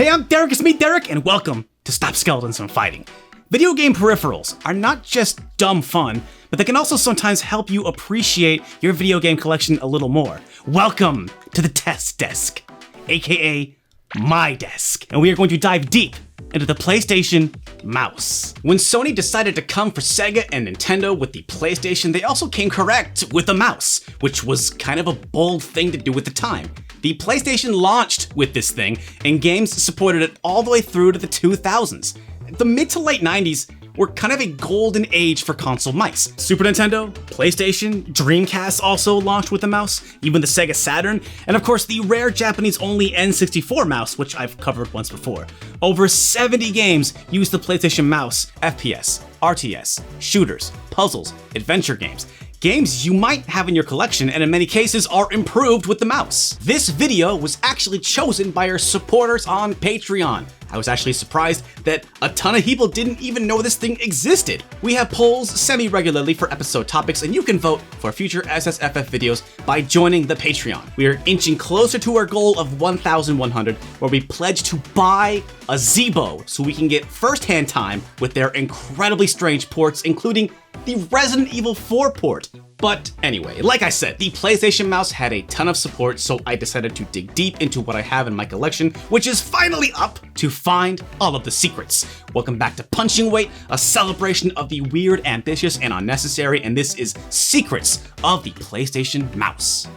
Hey, I'm Derek, it's me, Derek, and welcome to Stop Skeletons from Fighting. Video game peripherals are not just dumb fun, but they can also sometimes help you appreciate your video game collection a little more. Welcome to the Test Desk, aka my desk, and we are going to dive deep into the PlayStation mouse. When Sony decided to come for Sega and Nintendo with the PlayStation, they also came correct with a mouse, which was kind of a bold thing to do at the time. The PlayStation launched with this thing, and games supported it all the way through to the 2000s. The mid to late 90s were kind of a golden age for console mice. Super Nintendo, PlayStation, Dreamcast also launched with a mouse, even the Sega Saturn, and of course the rare Japanese-only N64 mouse, which I've covered once before. Over 70 games use the PlayStation mouse, FPS, RTS, shooters, puzzles, adventure games. Games you might have in your collection and in many cases are improved with the mouse. This video was actually chosen by our supporters on Patreon. I was actually surprised that a ton of people didn't even know this thing existed. We have polls semi-regularly for episode topics, and you can vote for future SSFF videos by joining the Patreon. We are inching closer to our goal of 1,100, where we pledge to buy a Zeebo so we can get first-hand time with their incredibly strange ports, including the Resident Evil 4 port. But anyway, like I said, the PlayStation mouse had a ton of support, so I decided to dig deep into what I have in my collection, which is finally up to find all of the secrets. Welcome back to Punching Weight, a celebration of the weird, ambitious, and unnecessary, and this is Secrets of the PlayStation Mouse.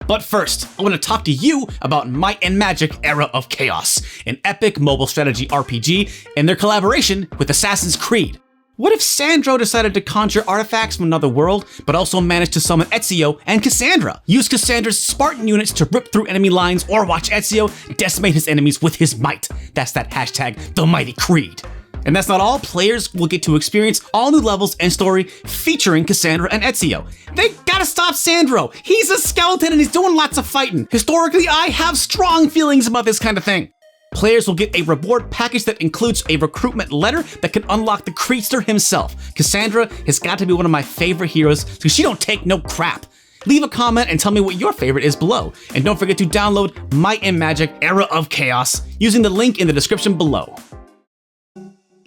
But first, I want to talk to you about Might and Magic Era of Chaos, an epic mobile strategy RPG, and their collaboration with Assassin's Creed. What if Sandro decided to conjure artifacts from another world, but also managed to summon Ezio and Cassandra? Use Cassandra's Spartan units to rip through enemy lines, or watch Ezio decimate his enemies with his might. That's that hashtag, the Mighty Creed. And that's not all, players will get to experience all new levels and story featuring Cassandra and Ezio. They gotta stop Sandro! He's a skeleton and he's doing lots of fighting. Historically, I have strong feelings about this kind of thing. Players will get a reward package that includes a recruitment letter that can unlock the Creedster himself. Cassandra has got to be one of my favorite heroes because she don't take no crap. Leave a comment and tell me what your favorite is below. And don't forget to download Might and Magic Era of Chaos using the link in the description below.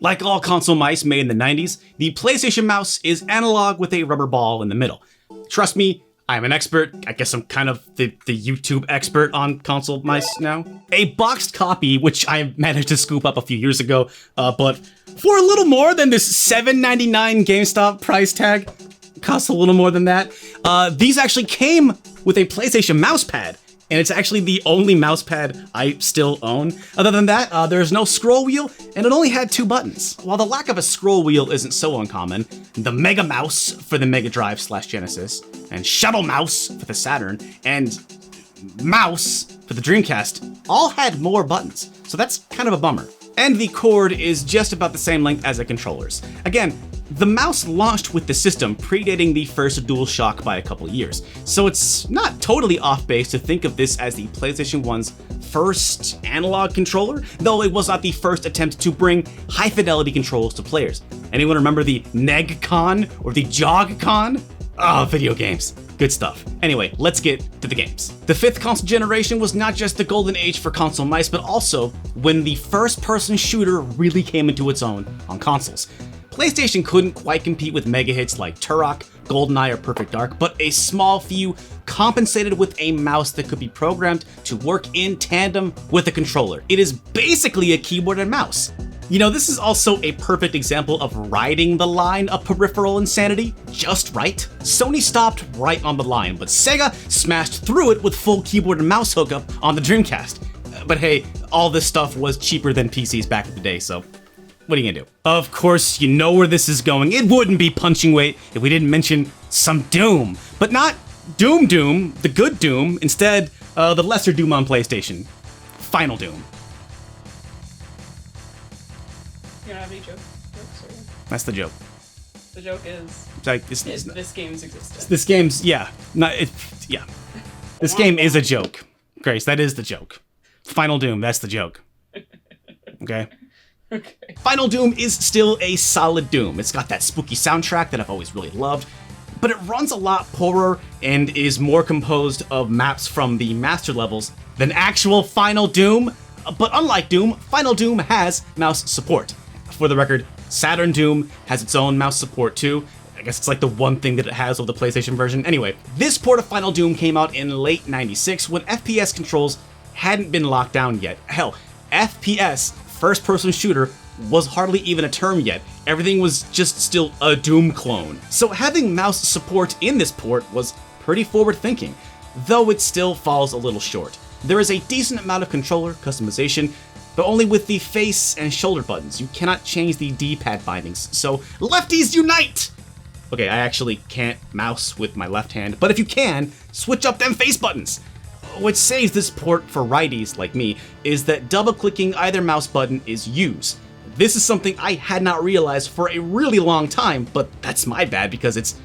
Like all console mice made in the 90s, the PlayStation mouse is analog with a rubber ball in the middle. Trust me, I'm an expert. I guess I'm kind of the YouTube expert on console mice now. A boxed copy, which I managed to scoop up a few years ago, but for a little more than this $7.99 GameStop price tag, costs a little more than that. These actually came with a PlayStation mouse pad. And it's actually the only mouse pad I still own. Other than that, there's no scroll wheel, and it only had 2 buttons. While the lack of a scroll wheel isn't so uncommon, the Mega Mouse for the Mega Drive/Genesis, and Shuttle Mouse for the Saturn, and Mouse for the Dreamcast all had more buttons, so that's kind of a bummer. And the cord is just about the same length as the controllers. Again, the mouse launched with the system predating the first DualShock by a couple years, so it's not totally off base to think of this as the PlayStation 1's first analog controller, though it was not the first attempt to bring high-fidelity controls to players. Anyone remember the Neg-Con or the Jog-Con? Oh, video games. Good stuff. Anyway, let's get to the games. The 5th console generation was not just the golden age for console mice, but also when the first-person shooter really came into its own on consoles. PlayStation couldn't quite compete with mega hits like Turok, GoldenEye, or Perfect Dark, but a small few compensated with a mouse that could be programmed to work in tandem with a controller. It is basically a keyboard and mouse. You know, this is also a perfect example of riding the line of peripheral insanity just right. Sony stopped right on the line, but Sega smashed through it with full keyboard and mouse hookup on the Dreamcast. But hey, all this stuff was cheaper than PCs back in the day, so what are you gonna do? Of course, you know where this is going. It wouldn't be Punching Weight if we didn't mention some Doom. But not Doom, the good Doom. Instead, the lesser Doom on PlayStation. Final Doom. You don't have any jokes? That's the joke. The joke is like, this game's existence. This game's, yeah. Yeah. This game is a joke. Grace, that is the joke. Final Doom, that's the joke. Okay? Okay. Final Doom is still a solid Doom. It's got that spooky soundtrack that I've always really loved, but it runs a lot poorer and is more composed of maps from the master levels than actual Final Doom. But unlike Doom, Final Doom has mouse support. For the record, Saturn Doom has its own mouse support too. I guess it's like the one thing that it has over the PlayStation version. Anyway, this port of Final Doom came out in late '96 when FPS controls hadn't been locked down yet. Hell, FPS, first-person shooter, was hardly even a term yet. Everything was just still a Doom clone. So having mouse support in this port was pretty forward-thinking, though it still falls a little short. There is a decent amount of controller customization, but only with the face and shoulder buttons. You cannot change the D-pad bindings, so lefties unite! Okay, I actually can't mouse with my left hand, but if you can, switch up them face buttons! What saves this port for righties like me is that double-clicking either mouse button is use. This is something I had not realized for a really long time, but that's my bad because it's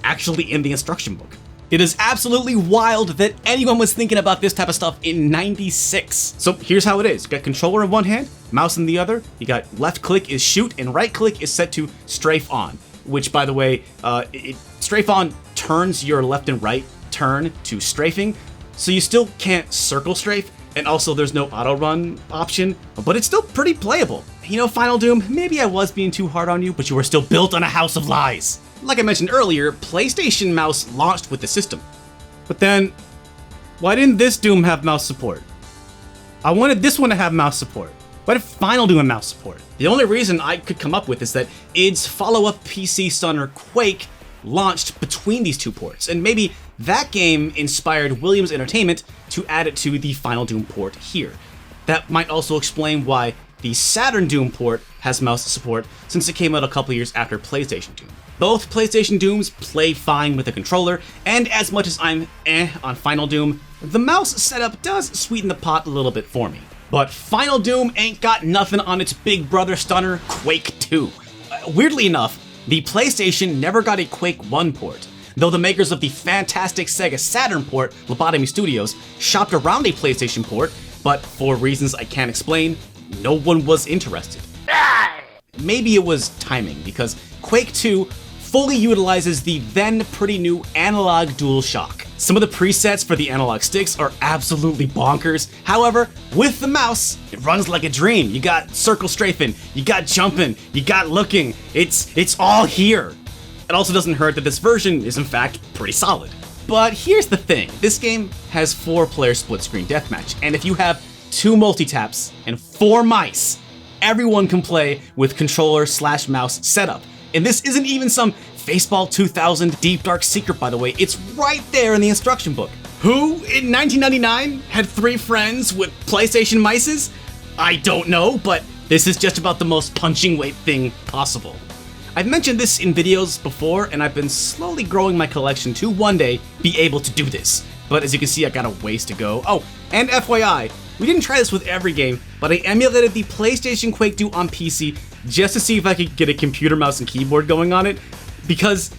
actually in the instruction book. It is absolutely wild that anyone was thinking about this type of stuff in '96. So here's how it is. You got controller in one hand, mouse in the other. You got left click is shoot and right click is set to strafe on, which by the way, strafe on turns your left and right turn to strafing. So you still can't circle strafe, and also there's no auto run option, but it's still pretty playable. You know, Final Doom, maybe I was being too hard on you, but you were still built on a house of lies. Like I mentioned earlier, PlayStation Mouse launched with the system. But then, why didn't this Doom have mouse support? I wanted this one to have mouse support. Why did Final Doom have mouse support? The only reason I could come up with is that id's follow-up PC stunner Quake launched between these two ports, and maybe that game inspired Williams Entertainment to add it to the Final Doom port here. That might also explain why the Saturn Doom port has mouse support, since it came out a couple years after PlayStation Doom. Both PlayStation Dooms play fine with a controller, and as much as I'm on Final Doom, the mouse setup does sweeten the pot a little bit for me. But Final Doom ain't got nothing on its big brother stunner, Quake 2. Weirdly enough, the PlayStation never got a Quake 1 port, though the makers of the fantastic Sega Saturn port, Lobotomy Studios, shopped around a PlayStation port, but for reasons I can't explain, no one was interested. Maybe it was timing, because Quake 2 fully utilizes the then pretty new analog DualShock. Some of the presets for the analog sticks are absolutely bonkers. However, with the mouse, it runs like a dream. You got circle strafing, you got jumping, you got looking. It's all here. It also doesn't hurt that this version is in fact pretty solid. But here's the thing, this game has 4-player split-screen deathmatch, and if you have 2 multi-taps and 4 mice, everyone can play with controller/mouse setup. And this isn't even some Faceball 2000 deep dark secret, by the way. It's right there in the instruction book. Who in 1999 had 3 friends with PlayStation mices? I don't know, but this is just about the most punching weight thing possible. I've mentioned this in videos before, and I've been slowly growing my collection to one day be able to do this. But as you can see, I got a ways to go. Oh, and FYI, we didn't try this with every game, but I emulated the PlayStation Quake 2 on PC just to see if I could get a computer mouse and keyboard going on it, because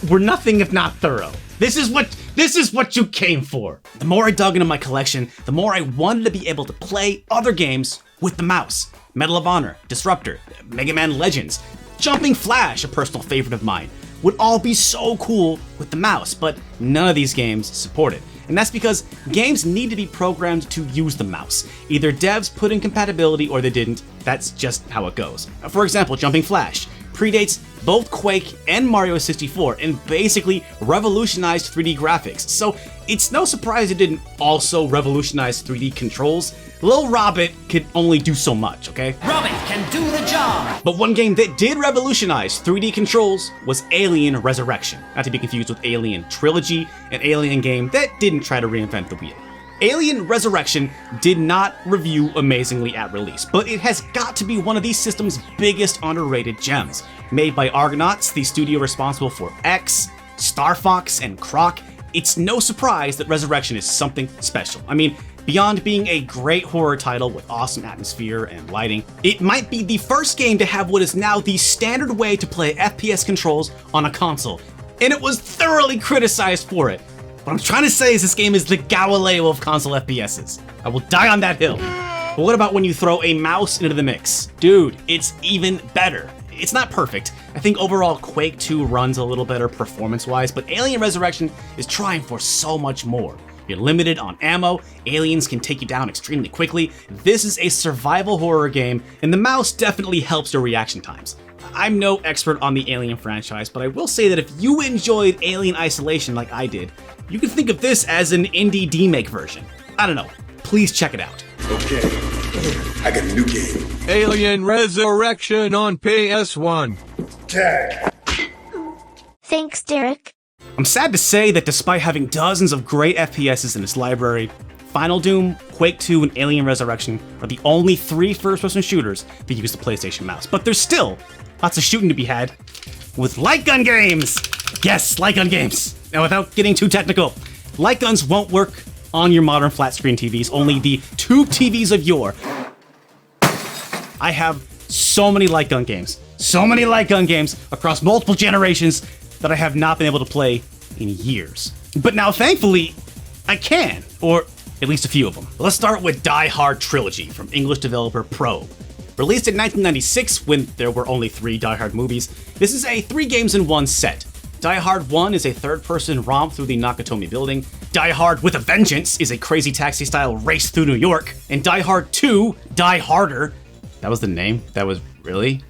we're nothing if not thorough. This is what you came for. The more I dug into my collection, the more I wanted to be able to play other games with the mouse. Medal of Honor, Disruptor, Mega Man Legends, Jumping Flash, a personal favorite of mine, would all be so cool with the mouse, but none of these games support it. And that's because games need to be programmed to use the mouse. Either devs put in compatibility or they didn't. That's just how it goes. For example, Jumping Flash predates both Quake and Mario 64 and basically revolutionized 3D graphics. So it's no surprise it didn't also revolutionize 3D controls. Lil Robbit could only do so much, okay? Robbit can do the job! But one game that did revolutionize 3D controls was Alien Resurrection. Not to be confused with Alien Trilogy, an Alien game that didn't try to reinvent the wheel. Alien Resurrection did not review amazingly at release, but it has got to be one of these systems' biggest underrated gems. Made by Argonauts, the studio responsible for X, Star Fox, and Croc, it's no surprise that Resurrection is something special. I mean, beyond being a great horror title with awesome atmosphere and lighting, it might be the first game to have what is now the standard way to play FPS controls on a console, and it was thoroughly criticized for it. What I'm trying to say is this game is the Galileo of console FPSs. I will die on that hill. But what about when you throw a mouse into the mix? Dude, it's even better. It's not perfect. I think overall Quake 2 runs a little better performance-wise, but Alien Resurrection is trying for so much more. You're limited on ammo, aliens can take you down extremely quickly, this is a survival horror game, and the mouse definitely helps your reaction times. I'm no expert on the Alien franchise, but I will say that if you enjoyed Alien Isolation like I did, you can think of this as an indie demake version. I don't know, please check it out. Okay, I got a new game. Alien Resurrection on PS1. Tag. Thanks, Derek. I'm sad to say that despite having dozens of great FPSs in its library, Final Doom, Quake 2, and Alien Resurrection are the only 3 first-person shooters that use the PlayStation mouse. But there's still lots of shooting to be had with light gun games! Yes, light gun games! Now without getting too technical, light guns won't work on your modern flat screen TVs, only the tube TVs of yore. I have so many light gun games across multiple generations that I have not been able to play in years. But now thankfully, I can, or at least a few of them. Let's start with Hard Trilogy from English developer Probe. Released in 1996 when there were only 3 Die Hard movies, this is a 3 games in 1 set. Die Hard 1 is a third-person romp through the Nakatomi building, Die Hard with a Vengeance is a crazy taxi-style race through New York, and Die Hard 2, Die Harder, that was the name? That was really?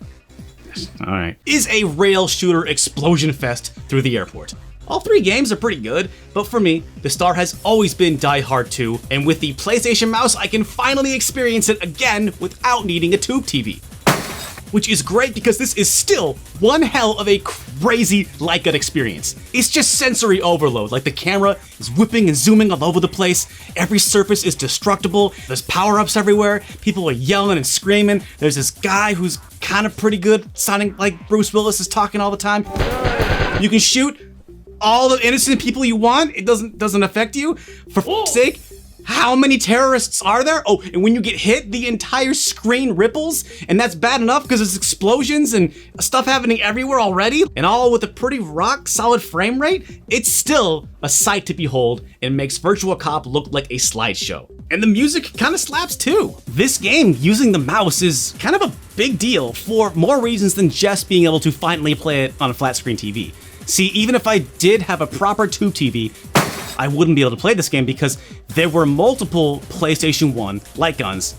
Alright. Is a rail shooter explosion fest through the airport. All 3 games are pretty good, but for me, the star has always been Die Hard 2, and with the PlayStation mouse, I can finally experience it again without needing a tube TV. Which is great because this is still one hell of a crazy light gun experience. It's just sensory overload, like the camera is whipping and zooming all over the place, every surface is destructible, there's power-ups everywhere, people are yelling and screaming, there's this guy who's kind of pretty good, sounding like Bruce Willis is talking all the time. You can shoot all the innocent people you want, it doesn't affect you. For f***'s sake, how many terrorists are there? Oh, and when you get hit, the entire screen ripples, and that's bad enough because there's explosions and stuff happening everywhere already, and all with a pretty rock-solid frame rate, it's still a sight to behold and makes Virtual Cop look like a slideshow. And the music kind of slaps too. This game, using the mouse, is kind of a big deal for more reasons than just being able to finally play it on a flat screen TV. See, even if I did have a proper tube TV, I wouldn't be able to play this game because there were multiple PlayStation 1 light guns,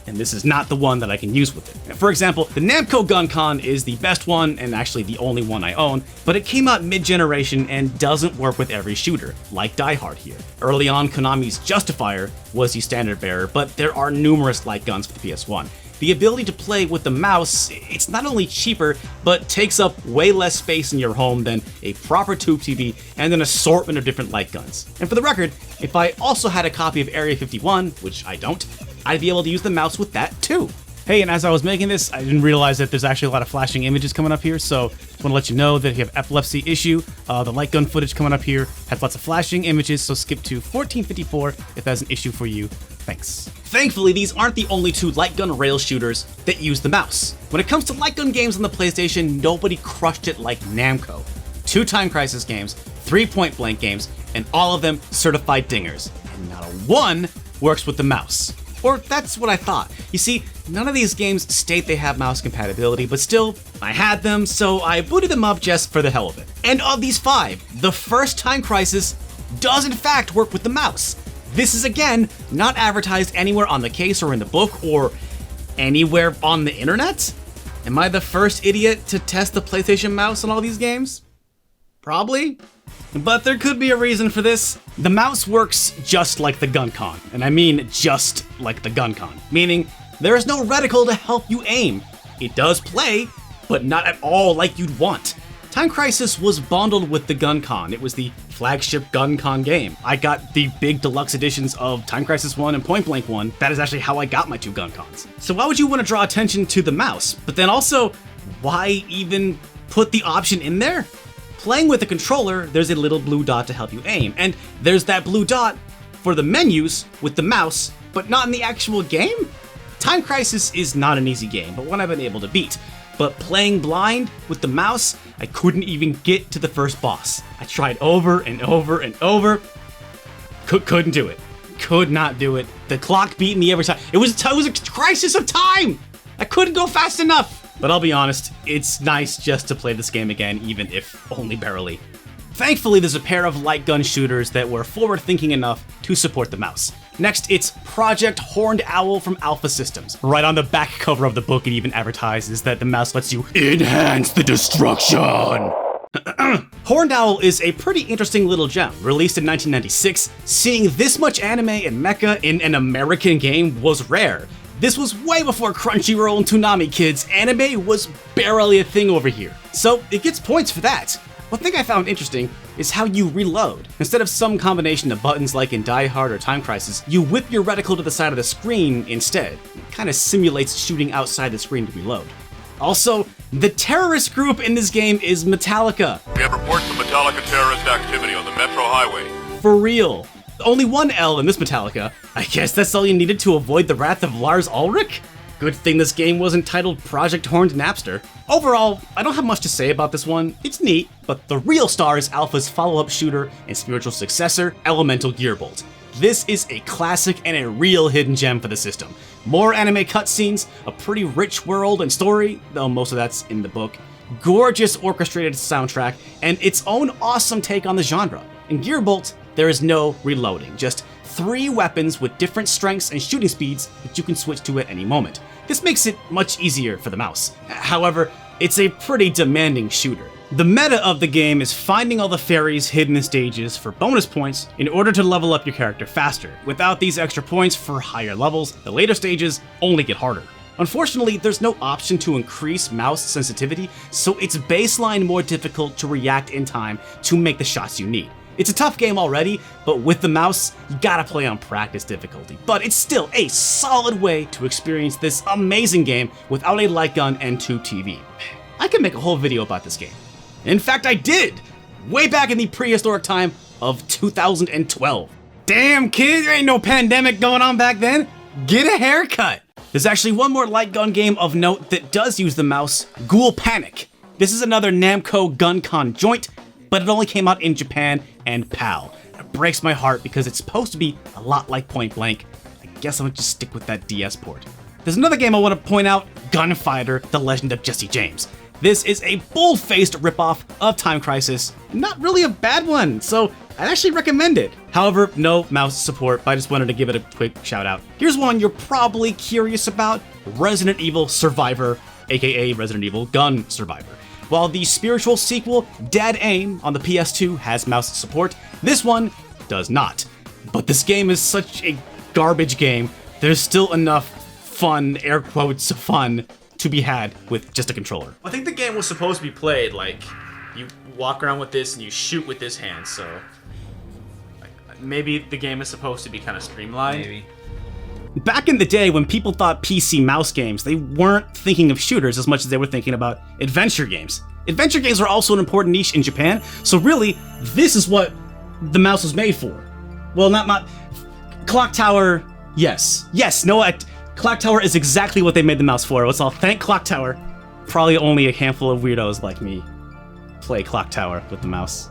and this is not the one that I can use with it. For example, the Namco GunCon is the best one and actually the only one I own, but it came out mid-generation and doesn't work with every shooter, like Die Hard here. Early on, Konami's Justifier was the standard bearer, but there are numerous light guns for the PS1. The ability to play with the mouse, it's not only cheaper, but takes up way less space in your home than a proper tube TV and an assortment of different light guns. And for the record, if I also had a copy of Area 51, which I don't, I'd be able to use the mouse with that too. Hey, and as I was making this, I didn't realize that there's actually a lot of flashing images coming up here, so just want to let you know that if you have epilepsy issue, the light gun footage coming up here has lots of flashing images, so skip to 1454 if that's an issue for you. Thanks. Thankfully, these aren't the only 2 light gun rail shooters that use the mouse. When it comes to light gun games on the PlayStation, nobody crushed it like Namco. 2 Time Crisis games, 3 Point Blank games, and all of them certified dingers. And not a one works with the mouse. Or that's what I thought. You see, none of these games state they have mouse compatibility, but still, I had them, so I booted them up just for the hell of it. And of these 5, the first Time Crisis does in fact work with the mouse. This is again, not advertised anywhere on the case or in the book or anywhere on the internet? Am I the first idiot to test the PlayStation mouse on all these games? Probably. But there could be a reason for this. The mouse works just like the GunCon, and I mean just like the GunCon, meaning there is no reticle to help you aim. It does play, but not at all like you'd want. Time Crisis was bundled with the GunCon. It was the flagship GunCon game. I got the big deluxe editions of Time Crisis 1 and Point Blank 1. That is actually how I got my 2 GunCons. So why would you want to draw attention to the mouse? But then also, why even put the option in there? Playing with a controller, there's a little blue dot to help you aim, and there's that blue dot for the menus with the mouse, but not in the actual game? Time Crisis is not an easy game, but one I've been able to beat. But playing blind with the mouse, I couldn't even get to the first boss. I tried over and over and over. Couldn't do it. could not do it. The clock beat me every time. It was a crisis of time. I couldn't go fast enough. But I'll be honest, it's nice just to play this game again, even if only barely. Thankfully, there's a pair of light gun shooters that were forward-thinking enough to support the mouse. Next, it's Project Horned Owl from Alpha Systems. Right on the back cover of the book, it even advertises that the mouse lets you enhance the destruction. Horned Owl is a pretty interesting little gem. Released in 1996, seeing this much anime and mecha in an American game was rare. This was way before Crunchyroll and Toonami, kids. Anime was barely a thing over here. So it gets points for that. One thing I found interesting is how you reload. Instead of some combination of buttons like in Die Hard or Time Crisis, you whip your reticle to the side of the screen instead. It kind of simulates shooting outside the screen to reload. Also, the terrorist group in this game is Metallica. We have reports of Metallica terrorist activity on the Metro Highway. For real. Only one L in this Metallica. I guess that's all you needed to avoid the wrath of Lars Ulrich? Good thing this game wasn't titled Project Horned Napster. Overall, I don't have much to say about this one. It's neat, but the real star is Alpha's follow-up shooter and spiritual successor, Elemental Gearbolt. This is a classic and a real hidden gem for the system. More anime cutscenes, a pretty rich world and story, though most of that's in the book, gorgeous orchestrated soundtrack, and its own awesome take on the genre. In Gearbolt, there is no reloading, just 3 weapons with different strengths and shooting speeds that you can switch to at any moment. This makes it much easier for the mouse. However, it's a pretty demanding shooter. The meta of the game is finding all the fairies hidden in stages for bonus points in order to level up your character faster. Without these extra points for higher levels, the later stages only get harder. Unfortunately, there's no option to increase mouse sensitivity, so it's baseline more difficult to react in time to make the shots you need. It's a tough game already, but with the mouse, you gotta play on practice difficulty. But it's still a solid way to experience this amazing game without a light gun and tube TV. I could make a whole video about this game. In fact, I did! Way back in the prehistoric time of 2012. Damn, kid, there ain't no pandemic going on back then. Get a haircut! There's actually one more light gun game of note that does use the mouse, Ghoul Panic. This is another Namco GunCon joint, but it only came out in Japan and PAL. It breaks my heart because it's supposed to be a lot like Point Blank. I guess I'm gonna just stick with that DS port. There's another game I want to point out, Gunfighter: The Legend of Jesse James. This is a bull-faced ripoff of Time Crisis. Not really a bad one, so I'd actually recommend it. However, no mouse support, but I just wanted to give it a quick shout out. Here's one you're probably curious about, Resident Evil Survivor, aka Resident Evil Gun Survivor. While the spiritual sequel, Dead Aim, on the PS2 has mouse support, this one does not. But this game is such a garbage game, there's still enough fun, air quotes, fun, to be had with just a controller. I think the game was supposed to be played like you walk around with this and you shoot with this hand, so maybe the game is supposed to be kind of streamlined. Maybe. Back in the day when people thought PC mouse games, they weren't thinking of shooters as much as they were thinking about adventure games. Adventure games were also an important niche in Japan, so really, this is what the mouse was made for. Well, not Clock Tower, yes. Yes, no, Clock Tower is exactly what they made the mouse for. Let's all thank Clock Tower. Probably only a handful of weirdos like me play Clock Tower with the mouse.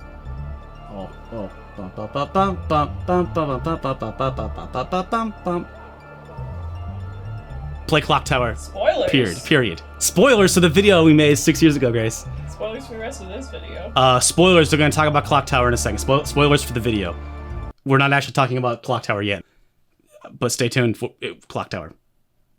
Play Clock Tower. Spoilers. Period. Spoilers to the video we made 6 years ago, Grace. Spoilers for the rest of this video. Spoilers, they're gonna talk about Clock Tower in a second. Spoilers for the video. We're not actually talking about Clock Tower yet, but stay tuned for Clock Tower.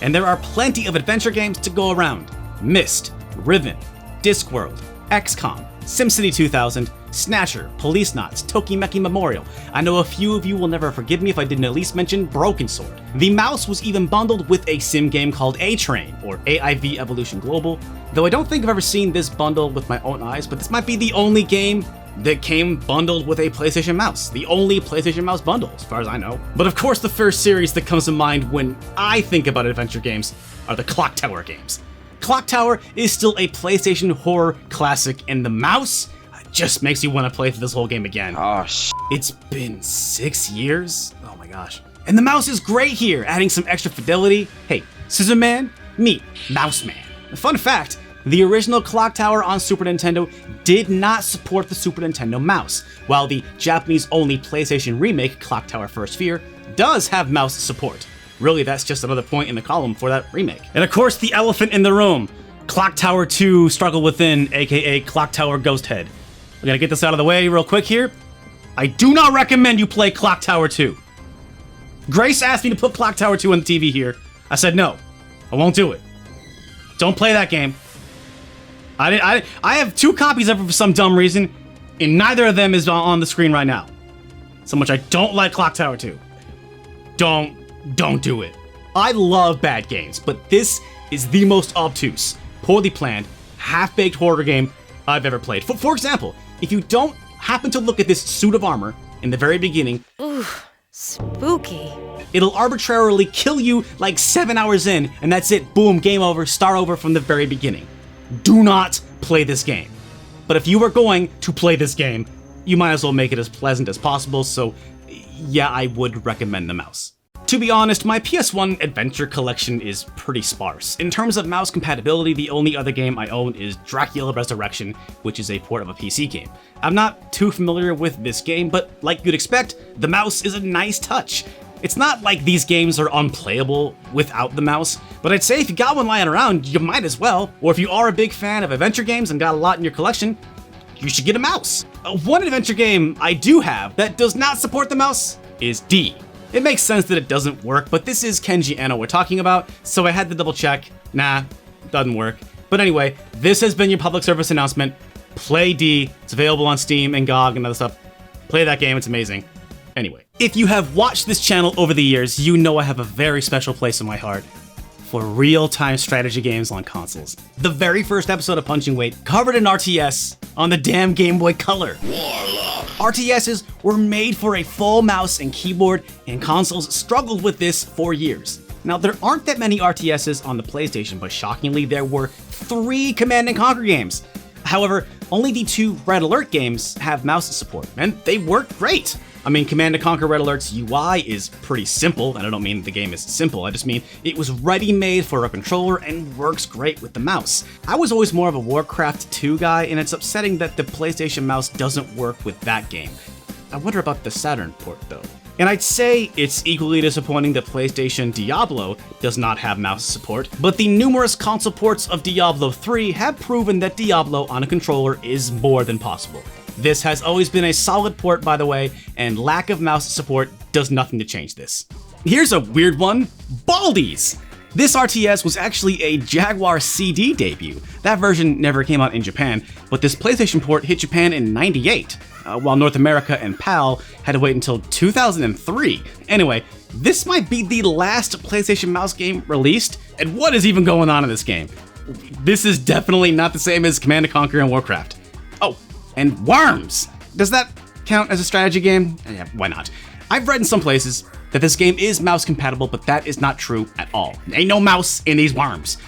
And there are plenty of adventure games to go around. Myst, Riven, Discworld, XCOM, SimCity 2000, Snatcher, Police Knots, Tokimeki Memorial. I know a few of you will never forgive me if I didn't at least mention Broken Sword. The mouse was even bundled with a sim game called A-Train, or AIV Evolution Global, though I don't think I've ever seen this bundle with my own eyes, but this might be the only game that came bundled with a PlayStation mouse. The only PlayStation mouse bundle, as far as I know. But of course the first series that comes to mind when I think about adventure games are the Clock Tower games. Clock Tower is still a PlayStation horror classic, and the mouse just makes you want to play through this whole game again. Oh, It's been 6 years? Oh my gosh. And the mouse is great here, adding some extra fidelity. Hey, Scissor Man, meet Mouse Man. Fun fact, The original Clock Tower on Super Nintendo did not support the Super Nintendo mouse, while the Japanese-only PlayStation remake, Clock Tower First Fear, does have mouse support. Really, that's just another point in the column for that remake. And of course, the elephant in the room, Clock Tower 2 Struggle Within, aka Clock Tower Ghost Head. We're gonna get this out of the way real quick here. I do not recommend you play Clock Tower 2. Grace asked me to put Clock Tower 2 on the TV here. I said no, I won't do it. Don't play that game. I have 2 copies of it for some dumb reason, and neither of them is on the screen right now. So much I don't like Clock Tower 2. Don't do it. I love bad games, but this is the most obtuse, poorly planned, half-baked horror game I've ever played. For example, if you don't happen to look at this suit of armor in the very beginning, ooh, spooky. It'll arbitrarily kill you like 7 hours in, and that's it. Boom, game over, start over from the very beginning. Do not play this game. But if you are going to play this game, you might as well make it as pleasant as possible, so yeah, I would recommend the mouse. To be honest, my PS1 adventure collection is pretty sparse. In terms of mouse compatibility, the only other game I own is Dracula Resurrection, which is a port of a PC game. I'm not too familiar with this game, but like you'd expect, the mouse is a nice touch. It's not like these games are unplayable without the mouse, but I'd say if you got one lying around, you might as well. Or if you are a big fan of adventure games and got a lot in your collection, you should get a mouse. One adventure game I do have that does not support the mouse is D. It makes sense that it doesn't work, but this is Kenji Eno we're talking about, so I had to double check. Nah, doesn't work. But anyway, this has been your public service announcement. Play D. It's available on Steam and GOG and other stuff. Play that game, it's amazing. Anyway, if you have watched this channel over the years, you know I have a very special place in my heart for real-time strategy games on consoles. The very first episode of Punching Weight covered an RTS on the damn Game Boy Color. RTSs were made for a full mouse and keyboard, and consoles struggled with this for years. Now, there aren't that many RTSs on the PlayStation, but shockingly, there were 3 Command & Conquer games. However, only the 2 Red Alert games have mouse support, and they work great. I mean, Command & Conquer Red Alert's UI is pretty simple, and I don't mean the game is simple, I just mean it was ready-made for a controller and works great with the mouse. I was always more of a WarCraft 2 guy, and it's upsetting that the PlayStation mouse doesn't work with that game. I wonder about the Saturn port, though. And I'd say it's equally disappointing that PlayStation Diablo does not have mouse support, but the numerous console ports of Diablo 3 have proven that Diablo on a controller is more than possible. This has always been a solid port, by the way, and lack of mouse support does nothing to change this. Here's a weird one, Baldies! This RTS was actually a Jaguar CD debut. That version never came out in Japan, but this PlayStation port hit Japan in '98, while North America and PAL had to wait until 2003. Anyway, this might be the last PlayStation mouse game released, and what is even going on in this game? This is definitely not the same as Command & Conquer and WarCraft. Oh, and Worms! Does that count as a strategy game? Yeah, why not? I've read in some places that this game is mouse compatible, but that is not true at all. Ain't no mouse in these Worms.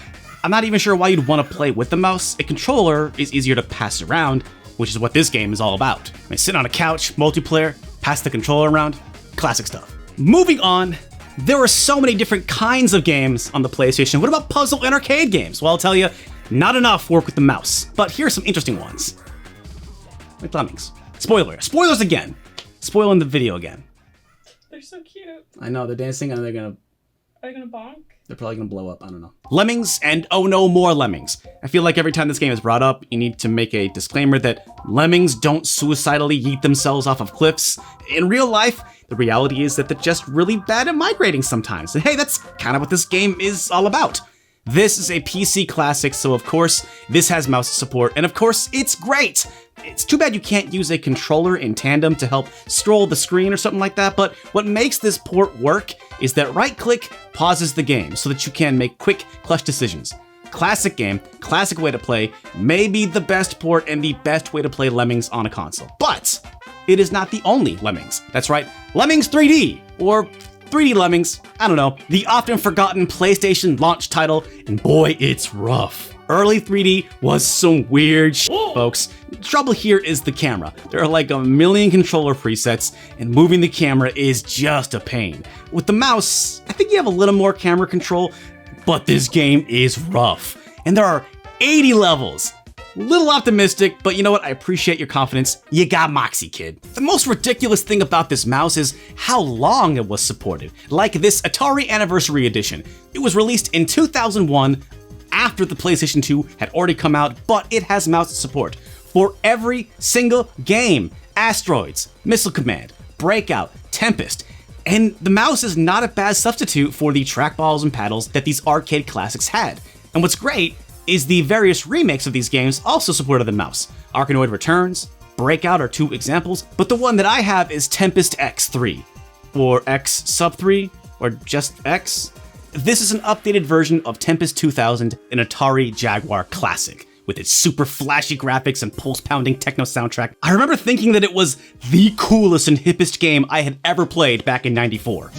I'm not even sure why you'd want to play with the mouse. A controller is easier to pass around, which is what this game is all about. I mean, sit on a couch, multiplayer, pass the controller around, classic stuff. Moving on, there are so many different kinds of games on the PlayStation. What about puzzle and arcade games? Well, I'll tell you, not enough work with the mouse. But here are some interesting ones. Like Lemmings. Spoilers again. Spoiling the video again. They're so cute. I know, they're dancing and they're gonna... Are they gonna bonk? They're probably gonna blow up, I don't know. Lemmings and oh no more Lemmings. I feel like every time this game is brought up, you need to make a disclaimer that Lemmings don't suicidally yeet themselves off of cliffs. In real life, the reality is that they're just really bad at migrating sometimes. And hey, that's kind of what this game is all about. This is a PC classic, so of course, this has mouse support, and of course, it's great! It's too bad you can't use a controller in tandem to help scroll the screen or something like that, but what makes this port work is that right-click pauses the game so that you can make quick, clutch decisions. Classic game, classic way to play, maybe the best port and the best way to play Lemmings on a console. But it is not the only Lemmings. That's right, Lemmings 3D, or 3D Lemmings, I don't know, the often forgotten PlayStation launch title, and boy, it's rough. Early 3D was some weird shit, folks. The trouble here is the camera. There are like a million controller presets, and moving the camera is just a pain. With the mouse, I think you have a little more camera control, but this game is rough. And there are 80 levels. Little optimistic, but you know what? I appreciate your confidence. You got moxie, kid. The most ridiculous thing about this mouse is how long it was supported. Like this Atari Anniversary Edition. It was released in 2001 after the PlayStation 2 had already come out, but it has mouse support for every single game. Asteroids, Missile Command, Breakout, Tempest. And the mouse is not a bad substitute for the trackballs and paddles that these arcade classics had. And what's great is the various remakes of these games also supported the mouse. Arkanoid Returns, Breakout are two examples, but the one that I have is Tempest X3, or X sub 3, or just X. This is an updated version of Tempest 2000, an Atari Jaguar classic, with its super flashy graphics and pulse-pounding techno soundtrack. I remember thinking that it was the coolest and hippest game I had ever played back in '94.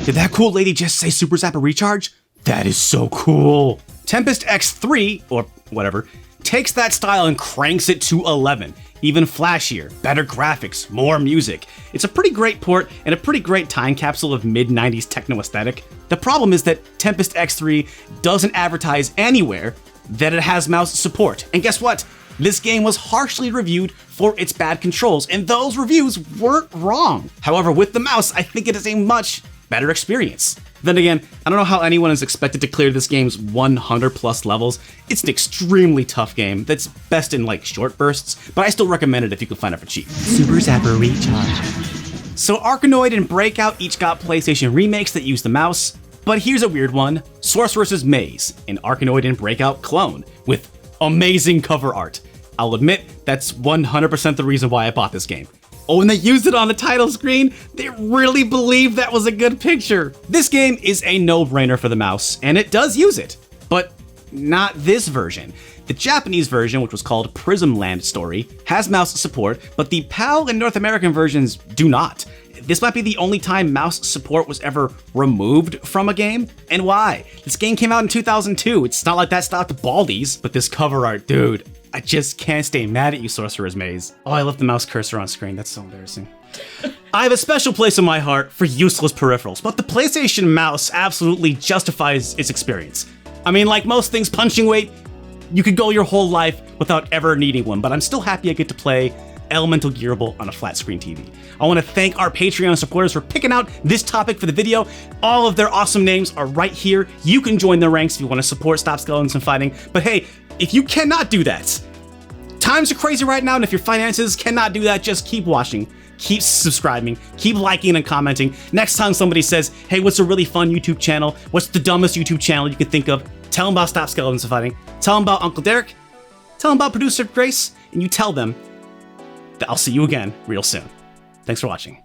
Did that cool lady just say Super Zapper Recharge? That is so cool. Tempest X3, or whatever, takes that style and cranks it to 11. Even flashier, better graphics, more music. It's a pretty great port and a pretty great time capsule of mid-90s techno aesthetic. The problem is that Tempest X3 doesn't advertise anywhere that it has mouse support. And guess what? This game was harshly reviewed for its bad controls, and those reviews weren't wrong. However, with the mouse, I think it is a much better experience. Then again, I don't know how anyone is expected to clear this game's 100 plus levels. It's an extremely tough game that's best in like short bursts, but I still recommend it if you can find it for cheap. Super Zapper Recharge. So Arkanoid and Breakout each got PlayStation remakes that use the mouse, but here's a weird one. Sorcerer's Maze, an Arkanoid and Breakout clone with amazing cover art. I'll admit, that's 100% the reason why I bought this game. Oh, and they used it on the title screen? They really believed that was a good picture. This game is a no-brainer for the mouse, and it does use it, but not this version. The Japanese version, which was called Prism Land Story, has mouse support, but the PAL and North American versions do not. This might be the only time mouse support was ever removed from a game. And why? This game came out in 2002. It's not like that stopped Baldies, but this cover art, dude, I just can't stay mad at you, Sorcerer's Maze. Oh, I left the mouse cursor on screen. That's so embarrassing. I have a special place in my heart for useless peripherals, but the PlayStation mouse absolutely justifies its experience. I mean, like most things punching weight, you could go your whole life without ever needing one, but I'm still happy I get to play Elemental Gearbolt on a flat screen TV. I want to thank our Patreon supporters for picking out this topic for the video. All of their awesome names are right here. You can join their ranks if you want to support Stop Skeletons from Fighting. But hey, if you cannot do that, times are crazy right now, and if your finances cannot do that, just keep watching, keep subscribing, keep liking and commenting. Next time somebody says, hey, what's a really fun YouTube channel? What's the dumbest YouTube channel you can think of? Tell them about Stop Skeletons from Fighting. Tell them about Uncle Derek. Tell them about Producer Grace, and you tell them that I'll see you again real soon. Thanks for watching.